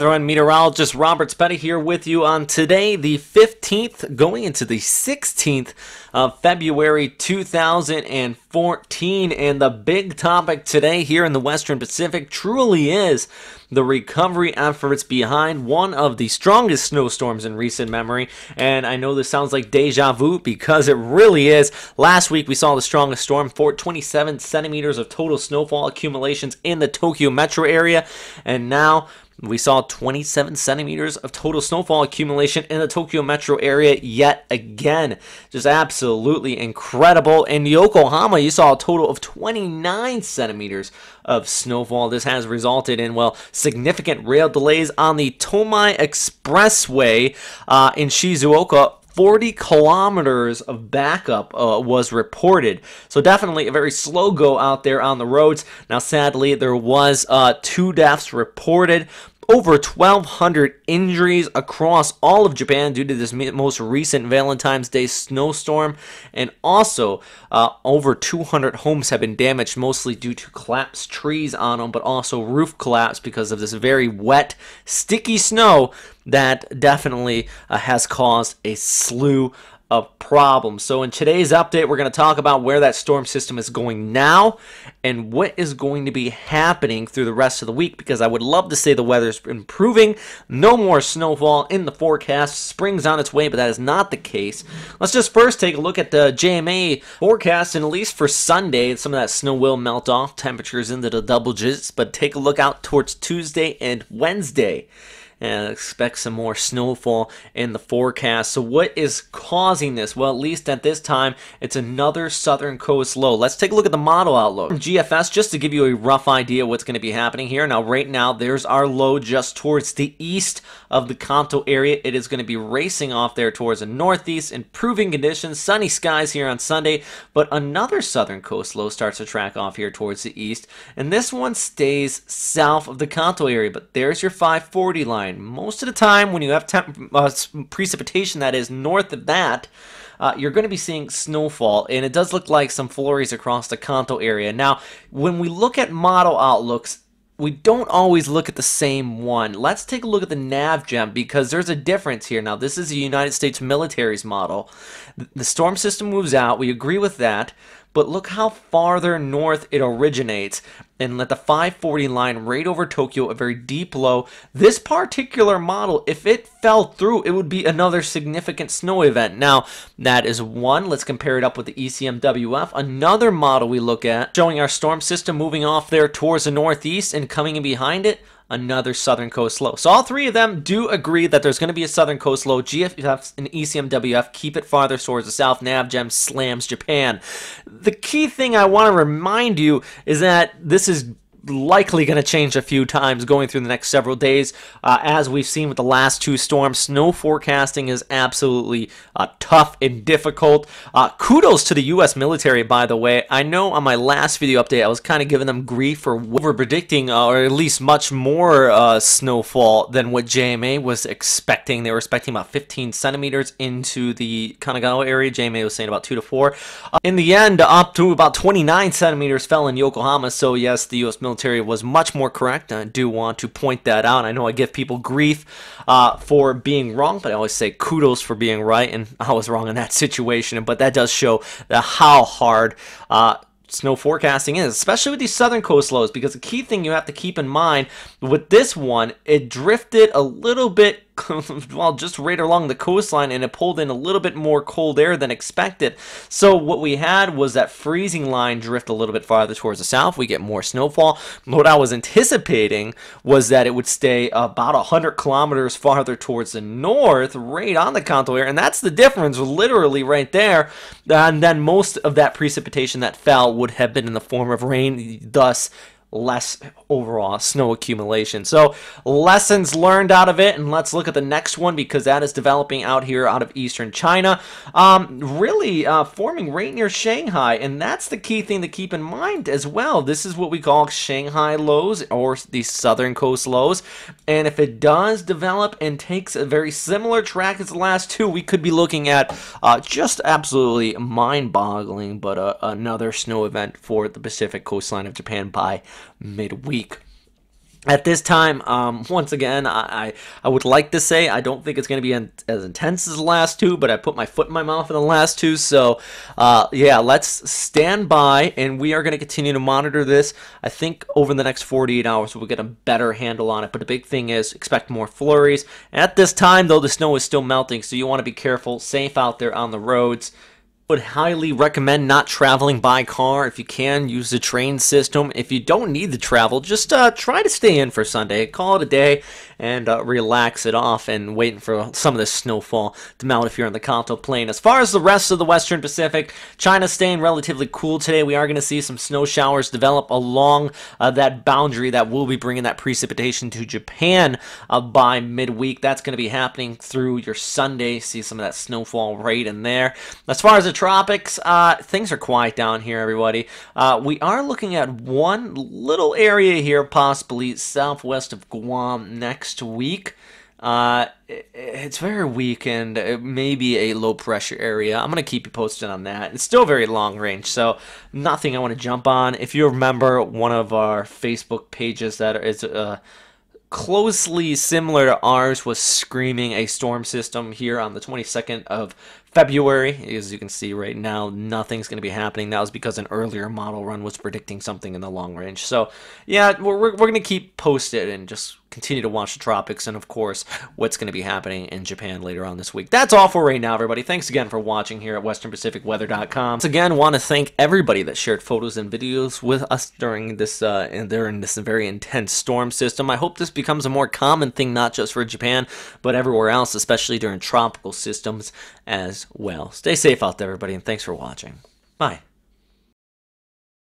Everyone, meteorologist Robert Spetta here with you on today, the 15th, going into the 16th of February 2014. And the big topic today here in the Western Pacific truly is the recovery efforts behind one of the strongest snowstorms in recent memory. And I know this sounds like deja vu because it really is. Last week we saw the strongest storm, 27 centimeters of total snowfall accumulations in the Tokyo metro area. And now we saw 27 centimeters of total snowfall accumulation in the Tokyo metro area yet again. Just absolutely incredible. In Yokohama, you saw a total of 29 centimeters of snowfall. This has resulted in, well, significant rail delays on the Tomai Expressway in Shizuoka. 40 kilometers of backup was reported. So definitely a very slow go out there on the roads. Now, sadly, there was 2 deaths reported. Over 1,200 injuries across all of Japan due to this most recent Valentine's Day snowstorm. And also, over 200 homes have been damaged, mostly due to collapsed trees on them, but also roof collapse because of this very wet, sticky snow that definitely has caused a slew of problems. So in today's update, we're going to talk about where that storm system is going now and what is going to be happening through the rest of the week, because I would love to say the weather's improving. No more snowfall in the forecast. Spring's on its way, but that is not the case. Let's just first take a look at the JMA forecast, and at least for Sunday, some of that snow will melt off. Temperatures into the double digits, but take a look out towards Tuesday and Wednesday. And expect some more snowfall in the forecast. So what is causing this? Well, at least at this time, it's another southern coast low. Let's take a look at the model outlook from GFS just to give you a rough idea what's going to be happening here. Now, right now, there's our low just towards the east of the Kanto area. It is going to be racing off there towards the northeast, improving conditions, sunny skies here on Sunday, but another southern coast low starts to track off here towards the east, and this one stays south of the Kanto area, but there's your 540 line. Most of the time when you have precipitation that is north of that, you're going to be seeing snowfall, and it does look like some flurries across the Kanto area. Now, when we look at model outlooks, we don't always look at the same one. Let's take a look at the NavGem because there's a difference here. Now, this is the United States military's model. The storm system moves out. We agree with that. But look how farther north it originates, and let the 540 line right over Tokyo, a very deep low. This particular model, if it fell through, it would be another significant snow event. Now, that is one. Let's compare it up with the ECMWF. Another model we look at, showing our storm system moving off there towards the northeast and coming in behind it, another southern coast low. So all three of them do agree that there's going to be a southern coast low. GFF and ECMWF keep it farther towards the south. NavGem slams Japan. The key thing I want to remind you is that this is likely going to change a few times going through the next several days. As we've seen with the last 2 storms, snow forecasting is absolutely tough and difficult. Kudos to the U.S. military, by the way. I know on my last video update, I was kind of giving them grief for over-predicting, or at least much more snowfall than what JMA was expecting. They were expecting about 15 centimeters into the Kanagawa area. JMA was saying about 2 to 4. In the end, up to about 29 centimeters fell in Yokohama, so yes, the U.S. military was much more correct. I do want to point that out. I know I give people grief for being wrong, but I always say kudos for being right, and I was wrong in that situation. But that does show how hard snow forecasting is, especially with these southern coast lows, because the key thing you have to keep in mind with this one, it drifted a little bit, well, just right along the coastline, and it pulled in a little bit more cold air than expected. So what we had was that freezing line drift a little bit farther towards the south. We get more snowfall. What I was anticipating was that it would stay about 100 kilometers farther towards the north, right on the Kanto area, and that's the difference, literally right there. And then most of that precipitation that fell would have been in the form of rain, thus less overall snow accumulation. So lessons learned out of it, and let's look at the next one because that is developing out here out of eastern China, really forming right near Shanghai, and that's the key thing to keep in mind as well. This is what we call Shanghai lows, or the southern coast lows, and if it does develop and takes a very similar track as the last 2, we could be looking at just absolutely mind-boggling, but another snow event for the Pacific coastline of Japan by midweek. At this time, once again, I would like to say I don't think it's going to be as intense as the last two, but I put my foot in my mouth in the last two. So, yeah, let's stand by, and we are going to continue to monitor this. I think over the next 48 hours, we'll get a better handle on it. But the big thing is expect more flurries. At this time, though, the snow is still melting, so you want to be careful, safe out there on the roads. Would highly recommend not traveling by car. If you can, use the train system. If you don't need to travel, just try to stay in for Sunday. Call it a day and relax it off and waiting for some of this snowfall to melt if you're in the Kanto Plain. As far as the rest of the Western Pacific, China's staying relatively cool today. We are going to see some snow showers develop along that boundary that will be bringing that precipitation to Japan by midweek. That's going to be happening through your Sunday. See some of that snowfall right in there. As far as the tropics, things are quiet down here, everybody. We are looking at one little area here, possibly southwest of Guam next week. It's very weak, and it may be a low pressure area. I'm going to keep you posted on that. It's still very long range, so nothing I want to jump on. If you remember one of our Facebook pages that is closely similar to ours was screaming a storm system here on the 22nd of February. As you can see right now, nothing's going to be happening. That was because an earlier model run was predicting something in the long range. So, yeah, we're going to keep posted and just continue to watch the tropics and, of course, what's going to be happening in Japan later on this week. That's all for right now, everybody. Thanks again for watching here at westernpacificweather.com. Once again, want to thank everybody that shared photos and videos with us during this very intense storm system. I hope this becomes a more common thing, not just for Japan, but everywhere else, especially during tropical systems as well. Stay safe out there, everybody, and thanks for watching. Bye.